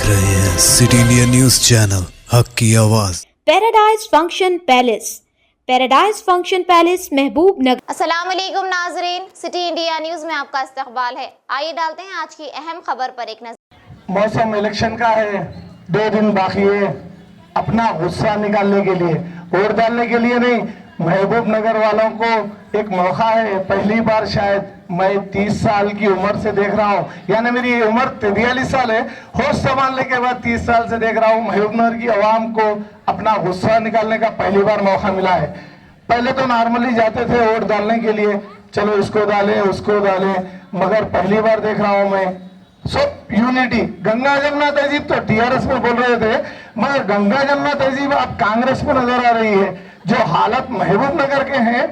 रहे हैं city India news channel, हक की आवाज। Paradise function palace, paradise function palace महबूब नगर। अस्सलाम वालेकुम नाजरीन, सिटी इंडिया न्यूज में आपका इस्तकबाल है। आइए डालते हैं आज की अहम खबर पर एक नजर। मौसम इलेक्शन का है, 2 दिन बाकी है। अपना गुस्सा निकालने के लिए, वोट डालने के लिए नहीं, महबूब नगर वालों को एक मौका है। पहली बार शायद मैं 30 साल की उम्र से देख रहा हूँ, यानी मेरी उम्र 43 साल है। होश संभालने के बाद 30 साल से देख रहा हूँ महबूब नगर की आवाम को अपना गुस्सा निकालने का पहली बार मौका मिला है। पहले तो नॉर्मली जाते थे वोट डालने के लिए, चलो इसको डालें उसको डालें, मगर पहली बार देख रहा हूँ मैं सब यूनिटी। गंगा जमुना तहजीब तो टीआरएस में बोल रहे थे, मगर गंगा जमुना तहजीब अब कांग्रेस में नजर आ रही है। जो हालत महबूब नगर के हैं,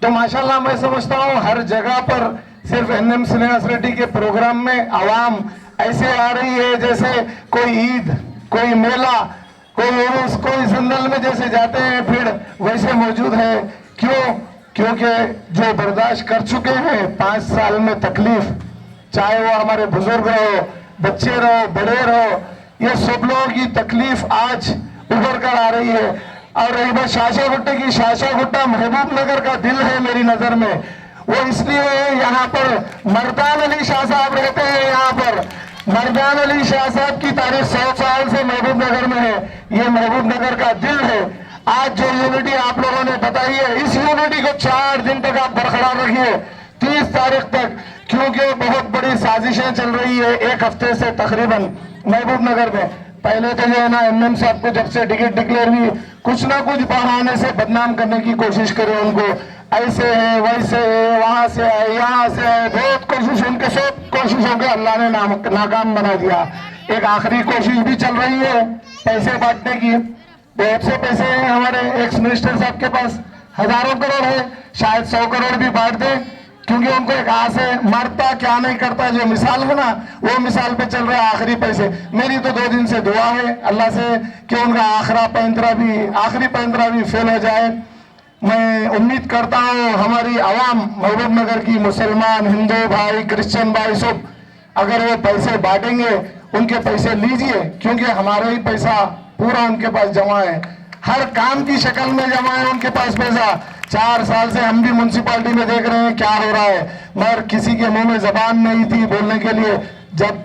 तो माशाल्लाह मैं समझता हूँ हर जगह पर सिर्फ एनएम श्रीनिवास रेड्डी के प्रोग्राम में आवाम ऐसे आ रही है जैसे कोई ईद, कोई मेला, कोई उर्स, कोई जंगल में जैसे जाते हैं फिर वैसे मौजूद है। क्यों? क्योंकि जो बर्दाश्त कर चुके हैं 5 साल में तकलीफ, चाहे वो हमारे बुजुर्ग रहो, बच्चे रहो, बड़े रहो, ये सब लोगों की तकलीफ आज उभर कर आ रही है। और रही बात शाशा गुट्टे की, शाशा गुट्टा महबूब नगर का दिल है मेरी नजर में। वो इसलिए यहाँ पर मर्दान अली शाह साहब रहते हैं। यहाँ पर मर्दान अली शाह साहब की तारीख 100 साल से महबूब नगर में है। ये महबूब नगर का दिल है। आज जो यूनिटी आप लोगों ने बताई है, इस यूनिटी को 4 दिन तक आप बरकरार रखिए, 30 तारीख तक, क्योंकि बहुत बड़ी साजिशें चल रही है 1 हफ्ते से तकरीबन महबूब नगर में। पहले तो जो है ना एमएम साहब को जब से टिकट डिक्लेयर हुई, कुछ ना कुछ बहाने से बदनाम करने की कोशिश करे उनको, ऐसे है वैसे है, वहां से है यहाँ से है, बहुत कोशिश, उनके सब कोशिशों के अल्लाह ने नाकाम बना दिया। एक आखिरी कोशिश भी चल रही है पैसे बांटने की। बहुत से पैसे हैं हमारे एक्स मिनिस्टर साहब के पास, हजारों करोड़ है, शायद 100 करोड़ भी बांट दे, क्योंकि उनको एक आस है, मरता क्या नहीं करता जो मिसाल है ना, वो मिसाल पे चल रहा है आखिरी पैसे। मेरी तो 2 दिन से दुआ है अल्लाह से कि उनका आखिरी पैंतरा भी फेल हो जाए। मैं उम्मीद करता हूँ हमारी आवाम महबूब नगर की, मुसलमान, हिंदू भाई, क्रिश्चियन भाई, सब अगर वो पैसे बांटेंगे, उनके पैसे लीजिए, क्योंकि हमारा ही पैसा पूरा उनके पास जमा है, हर काम की शक्ल में जमा है उनके पास पैसा। 4 साल से हम भी म्युनिसिपालिटी में देख रहे हैं क्या हो रहा है, मगर किसी के मुंह में जबान नहीं थी बोलने के लिए। जब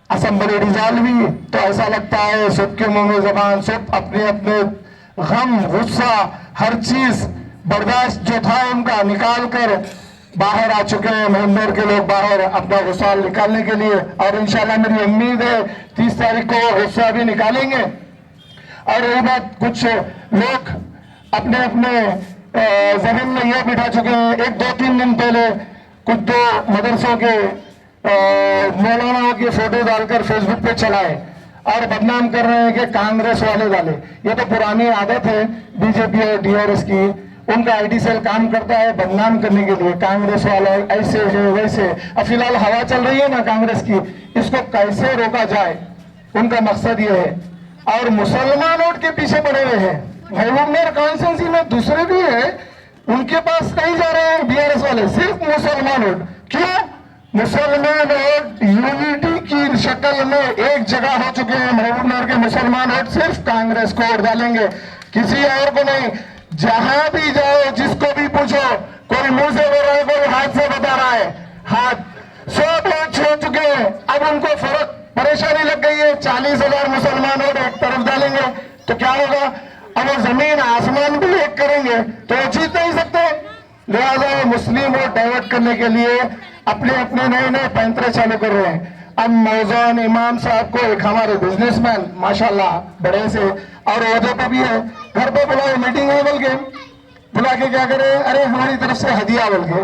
असेंबली डिसॉल्व हुई तो ऐसा लगता है सबके मुंह में जबान, सब अपने अपने गम, गुस्सा, हर चीज बर्दाश्त जो था उनका निकाल कर बाहर आ चुके हैं। महबूब के लोग बाहर अपना गुस्सा निकालने के लिए, और इंशाल्लाह मेरी उम्मीद है 30 तारीख को गुस्सा भी निकालेंगे। और ये बात, कुछ लोग अपने अपने जहन में यह बिठा चुके हैं, 1-2-3 दिन पहले कुछ 2 मदरसों के मौलानाओं की फोटो डालकर फेसबुक पे चलाए और बदनाम कर रहे हैं कि कांग्रेस वाले डाले। ये तो पुरानी आदत है बीजेपी और टीआरएस की, उनका आईटी सेल काम करता है बदनाम करने के लिए, कांग्रेस वाले ऐसे है वैसे। अब फिलहाल हवा चल रही है ना कांग्रेस की, इसको कैसे रोका जाए, उनका मकसद ये है। और मुसलमान वोट के पीछे पड़े हुए हैं। महबूब नगर कॉन्स्टिट्यूंसी में दूसरे भी है, उनके पास नहीं जा रहे हैं बीआरएस वाले, सिर्फ मुसलमान वोट। क्यों? मुसलमान वोट यूनिटी की शक्ल में एक जगह हो चुके हैं। महबूब नगर के मुसलमान वोट सिर्फ कांग्रेस को वोट डालेंगे, किसी और को नहीं। जहां भी जाओ, जिसको भी पूछो, कोई मुंह से बोल रहा है, कोई हाथ से बता रहा है, हाथ सब वोट छोड़ चुके हैं। अब उनको फर्क, परेशानी लग गई है, 40,000 मुसलमान वोट एक तरफ डालेंगे तो क्या होगा? अब वो जमीन आसमान भी एक करेंगे तो वो जीत नहीं सकते। लिहाजा मुस्लिम वोट डाइवर्ट करने के लिए अपने अपने नए नए पैंतरे चालू कर रहे हैं। अब मौजूद इमाम साहब को, एक हमारे बिजनेसमैन माशाल्लाह बड़े से और ओहदे पे भी है, घर पे बुलाए, मीटिंग है बोल के, बुला के क्या करे, अरे हमारी तरफ से हदिया बोल के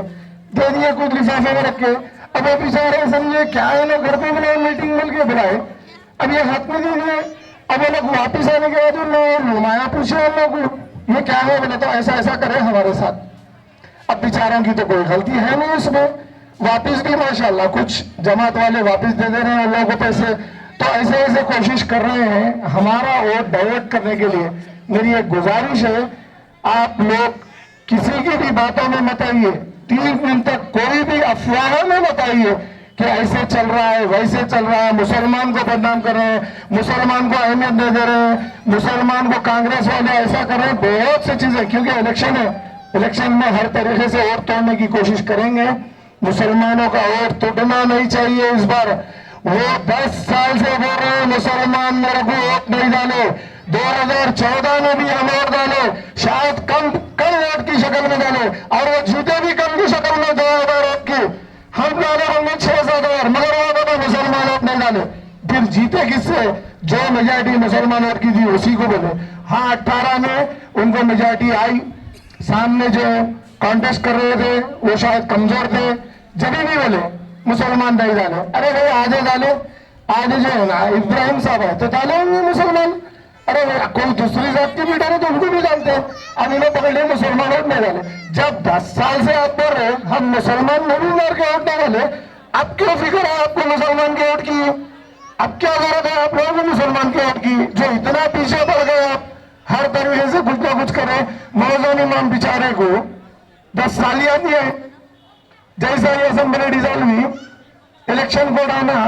दे दिए कुछ लिफाफे में रख के। अब वो बेचारे समझे क्या है ना, घर पे बुलाए, मीटिंग बोल के बुलाए, अब ये हाथ में दे दिए। अब वो लोग वापिस आने के बाद नुमाया पूछे उन लोग को ये क्या है, बोले तो ऐसा ऐसा करे हमारे साथ। अब बेचारों की तो कोई गलती है नहीं उसमें, वापिस भी माशाल्लाह कुछ जमात वाले वापिस दे दे रहे हैं लोगों को पैसे। तो ऐसे ऐसे कोशिश कर रहे हैं हमारा वोट डाइवर्ट करने के लिए। मेरी एक गुजारिश है, आप लोग किसी की भी बातों में मत आइए, 3 दिन तक कोई भी अफवाहों में मत आइए कि ऐसे चल रहा है वैसे चल रहा है, मुसलमान को बदनाम कर रहे हैं, मुसलमान को अहमियत नहीं दे रहे हैं, मुसलमान को कांग्रेस वाले ऐसा कर रहे हैं, बहुत सी चीजें। क्योंकि इलेक्शन है, इलेक्शन में हर तरीके से वोट तोड़ने की कोशिश करेंगे। मुसलमानों का वोट टूटना नहीं चाहिए इस बार। वो 10 साल से बोल रहे हैं मुसलमान मेरे को वोट नहीं डाले, 2014 में भी हम वोट डाले, शायद कम वोट की शक्ल में डाले, और वो जीते भी कम की शक्ल में 2000 वोट की। हम डाले होंगे 6-7 हजार, मगर वो तो मुसलमान वोट नहीं डाले। फिर जीते किससे? जो मेजॉरिटी मुसलमान वोट की थी उसी को बोले। हाँ, 18 में उनको मेजॉरिटी आई, सामने जो कॉन्टेस्ट कर रहे थे वो शायद कमजोर थे, जब भी बोले मुसलमान नहीं डाले। अरे भाई आधे डाले, आधे जो है ना इब्राहिम साहब है तो डाले होंगे मुसलमान। अरे कोई दूसरी जात के भी डाले तो उनको भी डालते हैं। अब इन्हें पकड़ लिया मुसलमान वोट नहीं डाले। जब 10 साल से आप बोल रहे हम मुसलमान नहीं मार के वोट नहीं डाले, अब क्यों फिक्र है आपको मुसलमान के वोट की? अब क्या जरूरत है आप लोगों को मुसलमान के वोट की? जो इतना पीछे पड़ गए आप, हर तरीके से कुछ ना कुछ करें। मौजूद इमाम बेचारे को 10 साल याद नहीं है, जैसा ये असेंबली डिसॉल्व हुई, इलेक्शन कोड आना